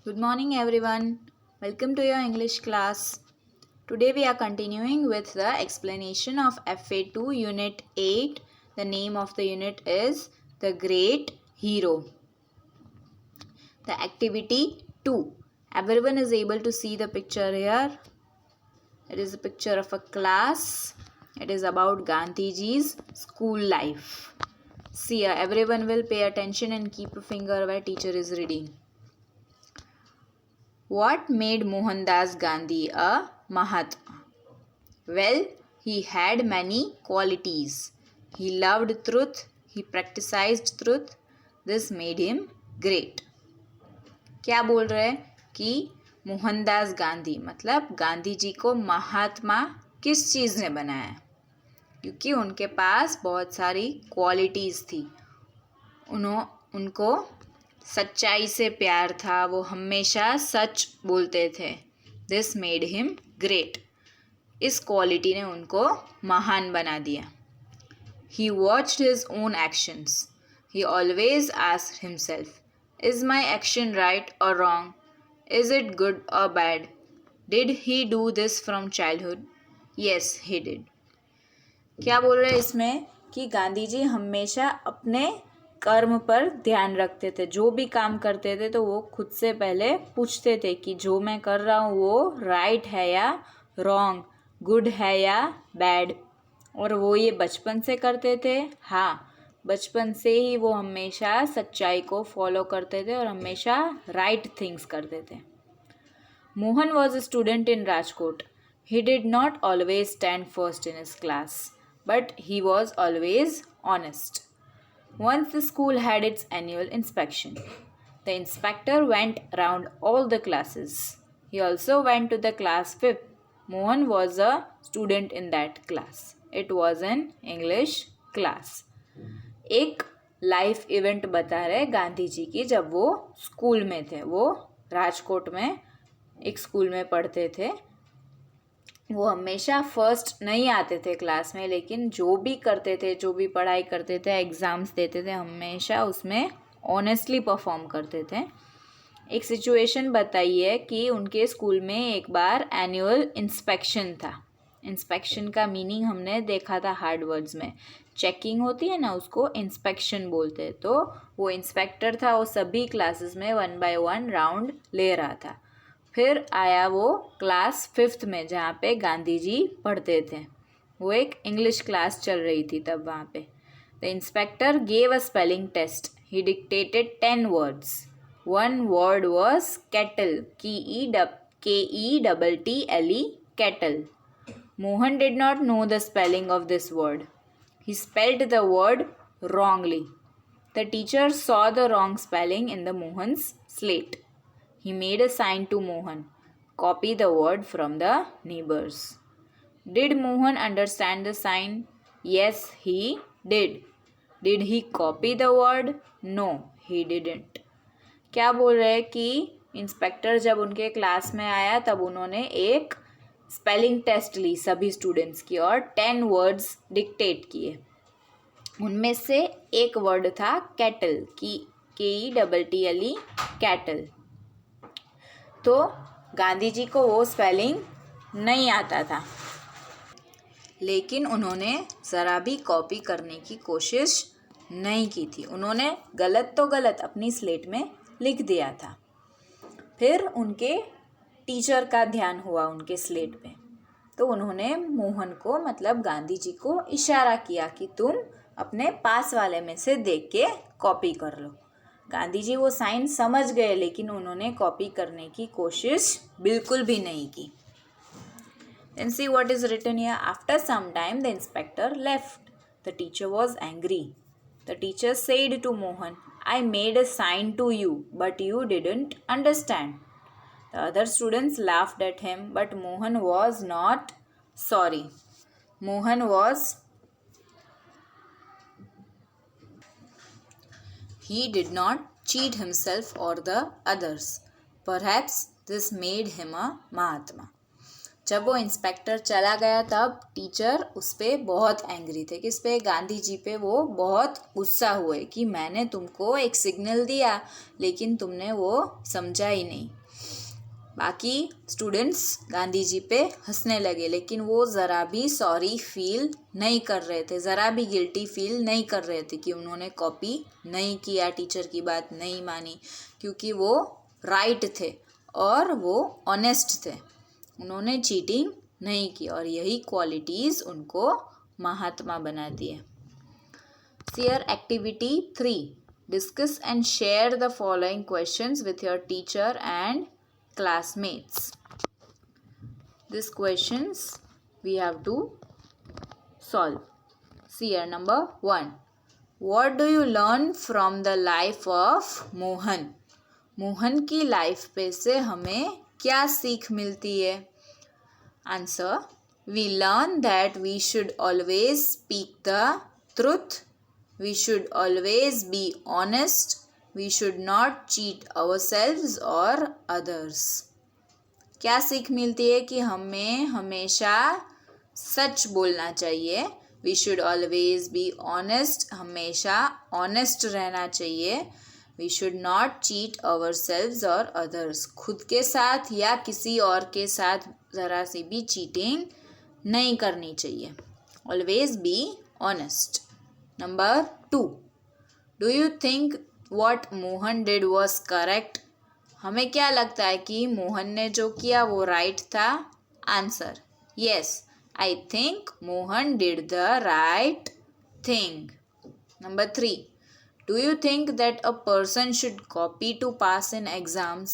Good morning, everyone. Welcome to your English class. Today we are continuing with the explanation of FA2 Unit 8. The name of the unit is The Great Hero. The activity 2. Everyone is able to see the picture here. It is a picture of a class. It is about Gandhiji's school life. See, everyone will pay attention and keep a finger where teacher is reading. What made Mohandas Gandhi a Mahatma? Well, he had many qualities. He loved truth, he practiced truth. This made him great. क्या बोल रहे हैं कि मोहनदास गांधी मतलब गांधी जी को महात्मा किस चीज़ ने बनाया? क्योंकि उनके पास बहुत सारी क्वालिटीज़ थी. उनको सच्चाई से प्यार था. वो हमेशा सच बोलते थे. This made him great. इस क्वालिटी ने उनको महान बना दिया. He watched his own actions. He always asked himself, is my action right और रॉन्ग? इज इट गुड और bad? Did he do this from childhood? Yes he did. क्या बोल रहे हैं इसमें कि गांधी जी हमेशा अपने कर्म पर ध्यान रखते थे. जो भी काम करते थे तो वो खुद से पहले पूछते थे कि जो मैं कर रहा हूँ वो राइट है या रॉन्ग, गुड है या बैड. और वो ये बचपन से करते थे. हाँ, बचपन से ही वो हमेशा सच्चाई को फॉलो करते थे और हमेशा राइट थिंग्स करते थे. Mohan was a student in Rajkot. He did not always stand first in his class, but he was always honest. Once the school had its annual inspection. The inspector went round all the classes. He also went to the class 5th. Mohan was a student in that class. It was an English class. एक life event बता रहे गांधी जी की जब वो school में थे. वो राजकोट में एक स्कूल में पढ़ते थे. वो हमेशा फर्स्ट नहीं आते थे क्लास में, लेकिन जो भी करते थे, जो भी पढ़ाई करते थे, एग्ज़ाम्स देते थे, हमेशा उसमें ऑनेस्टली परफॉर्म करते थे. एक सिचुएशन बताइए कि उनके स्कूल में एक बार एनुअल इंस्पेक्शन था. इंस्पेक्शन का मीनिंग हमने देखा था हार्ड वर्ड्स में. चेकिंग होती है ना, उसको इंस्पेक्शन बोलते हैं. तो वो इंस्पेक्टर था, वो सभी क्लासेस में 1 by 1 राउंड ले रहा था. फिर आया वो क्लास 5th में जहाँ पे गांधी जी पढ़ते थे. वो एक इंग्लिश क्लास चल रही थी तब वहाँ पे. The inspector gave a spelling test. He dictated 10 words. One word was kettle. KETTLE, kettle. Mohan did not know the spelling of this word. He spelled the word wrongly. The teacher saw the wrong spelling in the Mohan's slate. He made a sign to Mohan. Copy the word from the neighbors. Did Mohan understand the sign? Yes, he did. Did he copy the word? No, he didn't. क्या बोल रहे हैं कि inspector जब उनके class में आया तब उन्होंने एक स्पेलिंग टेस्ट ली सभी स्टूडेंट्स की और 10 words डिक्टेट किए. उनमें से एक वर्ड था कैटल. KETTLE, cattle. तो गांधी जी को वो स्पेलिंग नहीं आता था, लेकिन उन्होंने ज़रा भी कॉपी करने की कोशिश नहीं की थी. उन्होंने गलत तो गलत अपनी स्लेट में लिख दिया था. फिर उनके टीचर का ध्यान हुआ उनके स्लेट पे, तो उन्होंने मोहन को मतलब गांधी जी को इशारा किया कि तुम अपने पास वाले में से देख के कॉपी कर लो. गांधी जी वो साइन समझ गए, लेकिन उन्होंने कॉपी करने की कोशिश बिल्कुल भी नहीं की. Then see what is written here. After some time the inspector left. The teacher was angry. The teacher said to Mohan, I made a sign to you, but you didn't understand. The other students laughed at him, but Mohan was not sorry. He did not cheat himself or the others. Perhaps this made him a Mahatma. जब वो inspector चला गया तब teacher उस पर बहुत angry थे, किस पे, गांधी जी पे वो बहुत गुस्सा हुए कि मैंने तुमको एक सिग्नल दिया लेकिन तुमने वो समझा ही नहीं। बाकी स्टूडेंट्स गांधी जी पे हंसने लगे लेकिन वो ज़रा भी सॉरी फील नहीं कर रहे थे, ज़रा भी गिल्टी फील नहीं कर रहे थे कि उन्होंने कॉपी नहीं किया, टीचर की बात नहीं मानी, क्योंकि वो राइट थे और वो ऑनेस्ट थे, उन्होंने चीटिंग नहीं की और यही क्वालिटीज़ उनको महात्मा बनाती है। Here activity 3. Discuss and share the following questions with your teacher and classmates. These questions we have to solve. See here, number 1. What do you learn from the life of Mohan? Mohan की life पे से हमें क्या सीख मिलती है? Answer. We learn that we should always speak the truth. We should always be honest. We should not cheat ourselves or others. क्या सीख मिलती है कि हमें हमेशा सच बोलना चाहिए। We should always be honest. हमेशा honest रहना चाहिए। We should not cheat ourselves or others. खुद के साथ या किसी और के साथ ज़रा सी भी चीटिंग नहीं करनी चाहिए। Always be honest. Number 2. Do you think what Mohan did was correct? हमें क्या लगता है कि मोहन ने जो किया वो राइट था? Answer. Yes, I think Mohan did the right thing. Number 3. Do you think that a person should copy to pass in exams?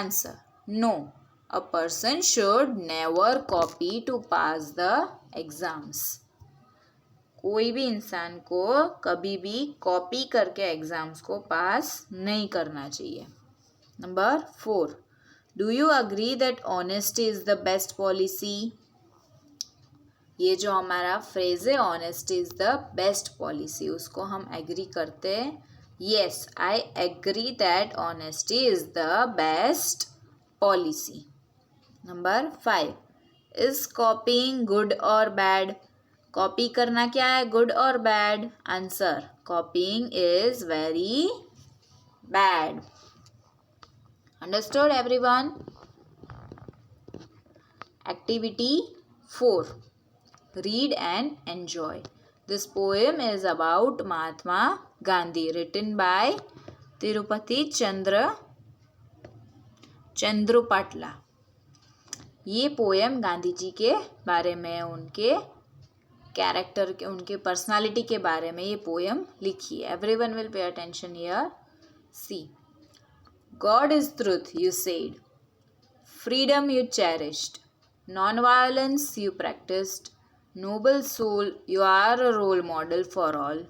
Answer. No, a person should never copy to pass the exams. कोई भी इंसान को कभी भी copy करके exams को पास नहीं करना चाहिए। Number 4. Do you agree that honesty is the best policy? ये जो हमारा फ्रेज़ है honesty is the best policy, उसको हम एग्री करते हैं। Yes, I agree that honesty is the best policy. Number 5. Is copying good और बैड? कॉपी करना क्या है, गुड और bad? Answer. Copying is very bad. Understood everyone? Activity 4. Read and enjoy. This poem is about Mahatma Gandhi, written by Tirupati Chandrupatla. ये poem Gandhi ji के बारे में, उनके कैरेक्टर के, उनके पर्सनालिटी के बारे में ये पोएम लिखी है। Everyone will pay attention here. See. God is truth, you said. Freedom you cherished. Non-violence you practiced. Noble soul, you are a role model for all.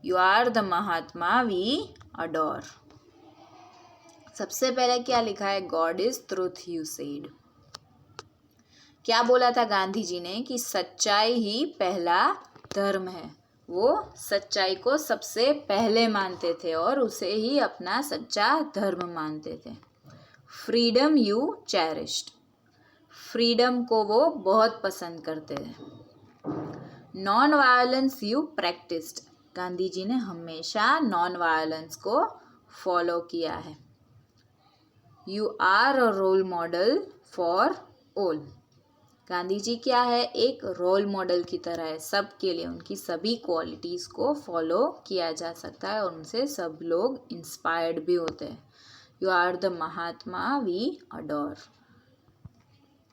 You are the Mahatma we adore. सबसे पहले क्या लिखा है? God is truth, you said. क्या बोला था गांधी जी ने कि सच्चाई ही पहला धर्म है। वो सच्चाई को सबसे पहले मानते थे और उसे ही अपना सच्चा धर्म मानते थे। फ्रीडम यू चेरिश्ड, फ्रीडम को वो बहुत पसंद करते थे। Non violence you practised, Gandhi ji ने हमेशा नॉन वायलेंस को फॉलो किया है। You are a role model for all, Gandhi ji क्या है, एक रोल मॉडल की तरह है सबके लिए, उनकी सभी क्वालिटीज़ को फॉलो किया जा सकता है और उनसे सब लोग इंस्पायर्ड भी होते हैं। You are the Mahatma we adore.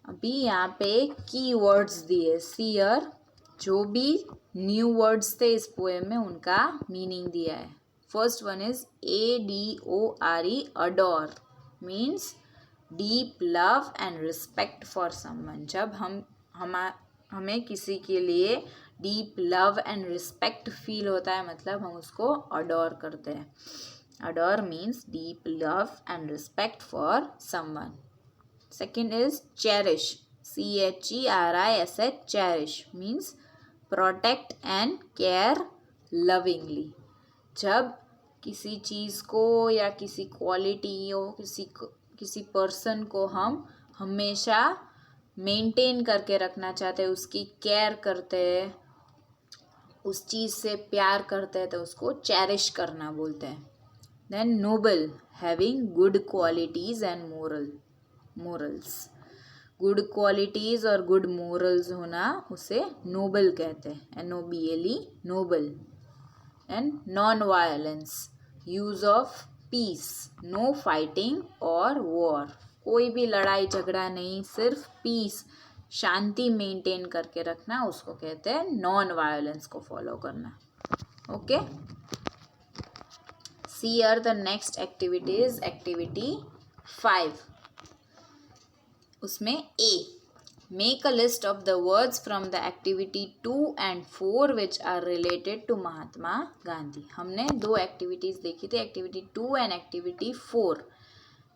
अभी यहाँ पे की वर्ड्स दिए, सीयर, जो भी न्यू वर्ड्स थे इस पोएम में उनका मीनिंग दिया है। First one is ADORE, adore means deep love and respect for someone. जब हमें किसी के लिए deep love and respect feel होता है, मतलब हम उसको अडोर करते हैं। Adore means deep love and respect for someone. Second is cherish, CHERISH, cherish means protect and care lovingly. जब किसी चीज़ को या किसी क्वालिटी हो, किसी पर्सन को हम हमेशा मेंटेन करके रखना चाहते हैं, उसकी केयर करते हैं, उस चीज़ से प्यार करते हैं, तो उसको चेरिश करना बोलते हैं. Then noble, having good qualities and morals. Good qualities और गुड मोरल्स होना उसे नोबल कहते हैं. NOBLE, noble. And non violence, use of peace, no fighting और वॉर. कोई भी लड़ाई झगड़ा नहीं, सिर्फ पीस, शांति मेंटेन करके रखना, उसको कहते हैं नॉन वायलेंस को फॉलो करना. Okay. See here the next activity is activity 5. उसमें A, make a list of the words from the activity 2 and 4 which are related to Mahatma Gandhi. हमने 2 एक्टिविटीज़ देखी थी, एक्टिविटी 2 एंड एक्टिविटी 4.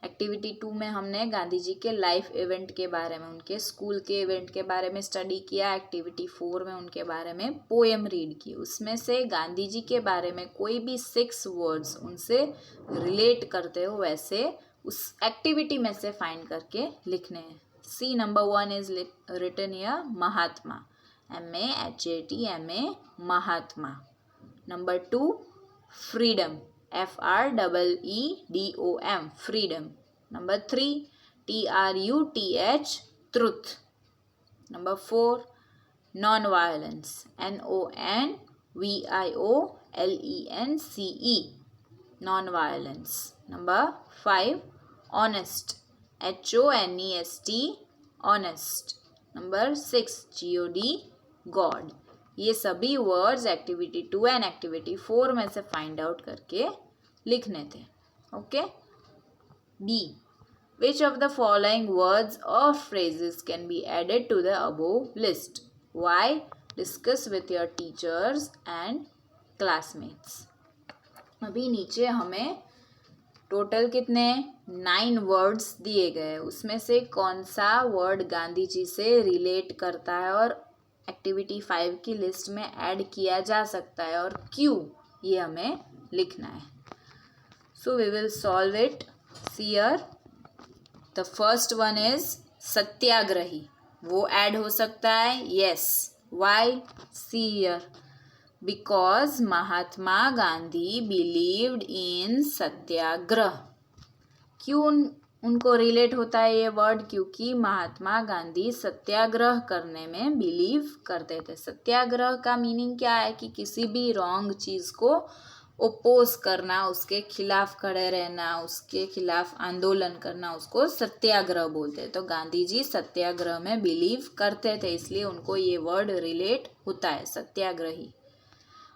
एक्टिविटी 2 में हमने गांधी जी के life event के बारे में, उनके स्कूल के इवेंट के बारे में स्टडी किया. एक्टिविटी 4 में उनके बारे में पोएम रीड की. उसमें से गांधी जी के बारे में कोई भी 6 वर्ड्स उनसे रिलेट करते हो वैसे उस एक्टिविटी में से फाइंड करके लिखने हैं. See number 1 is written here Mahatma, MAHAT, Mahatma. Number 2 freedom, FREEDOM, freedom. Number 3 TRUTH, truth. Number 4 non-violence, NONVIOLENCE, non-violence. Number 5 honest, HONEST, honest. Number 6 GOD, God. ये सभी वर्ड्स एक्टिविटी 2 एंड एक्टिविटी 4 में से फाइंड आउट करके लिखने थे. Okay. B, which of the following words और phrases can be added to the above list. Why, discuss with your teachers and classmates. अभी नीचे हमें टोटल कितने 9 वर्ड्स दिए गए, उसमें से कौन सा वर्ड गांधी जी से रिलेट करता है और एक्टिविटी 5 की लिस्ट में ऐड किया जा सकता है और क्यों, ये हमें लिखना है. So we will solve it. See here the first one is satyagrahi. वो ऐड हो सकता है. Yes. Why? See here, because Mahatma Gandhi believed in satyagraha. क्यों उनको रिलेट होता है ये वर्ड? क्योंकि महात्मा गांधी सत्याग्रह करने में बिलीव करते थे. सत्याग्रह का मीनिंग क्या है कि किसी भी रॉन्ग चीज़ को ओपोज करना, उसके खिलाफ खड़े रहना, उसके खिलाफ आंदोलन करना, उसको सत्याग्रह बोलते हैं. तो गांधी जी सत्याग्रह में बिलीव करते थे, इसलिए उनको ये वर्ड रिलेट होता है, satyagrahi.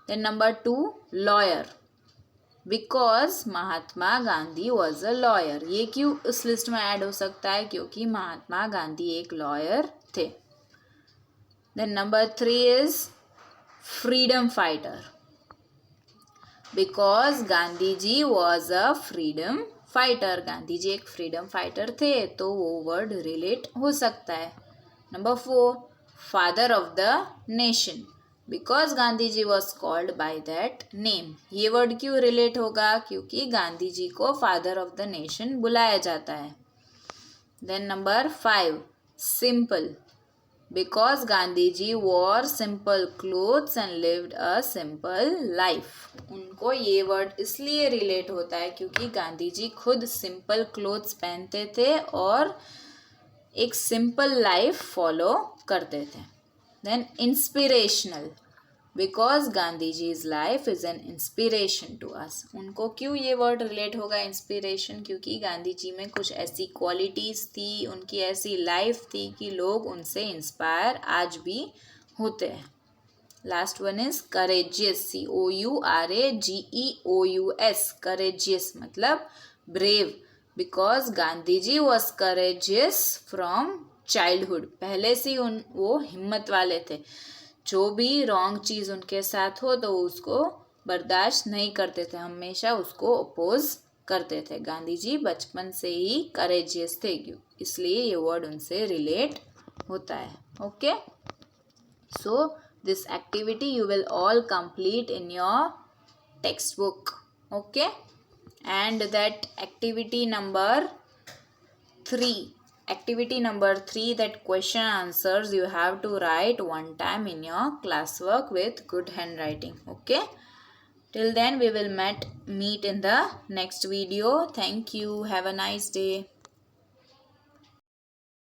Then number 2 lawyer, because Mahatma Gandhi was a lawyer. ये क्यों इस लिस्ट में ऐड हो सकता है? क्योंकि महात्मा गांधी एक लॉयर थे. Then number 3 is freedom fighter, because Gandhi ji was a freedom fighter. Gandhi ji एक फ्रीडम फाइटर थे, तो वो वर्ड रिलेट हो सकता है. Number 4 father of the nation, because Gandhi ji was called by that name. ये वर्ड क्यों रिलेट होगा? क्योंकि गांधी जी को फादर ऑफ द नेशन बुलाया जाता है. Then number 5 simple, because Gandhi ji wore simple clothes and lived a simple life. उनको ये वर्ड इसलिए रिलेट होता है क्योंकि गांधी जी खुद सिंपल क्लोथ्स पहनते थे और एक सिंपल लाइफ फॉलो करते थे. Then inspirational, because Gandhi ji's life is an inspiration to us. उनको क्यों ये वर्ड रिलेट होगा इंस्पिरेशन? क्योंकि गांधी जी में कुछ ऐसी क्वालिटीज़ थी, उनकी ऐसी लाइफ थी कि लोग उनसे इंस्पायर आज भी होते हैं. Last one is courageous, COURAGEOUS, courageous मतलब brave. Because Gandhi ji was courageous from childhood. पहले से वो हिम्मत वाले थे. जो भी रॉन्ग चीज़ उनके साथ हो तो उसको बर्दाश्त नहीं करते थे, हमेशा उसको अपोज करते थे. गांधी जी बचपन से ही करेजियस थे, इसलिए ये वर्ड उनसे रिलेट होता है. Okay. So this activity you will all complete in your text book. Okay. And that activity number 3, Activity number 3, that question answers you have to write one time in your classwork with good handwriting. Okay. Till then we will meet in the next video. Thank you. Have a nice day.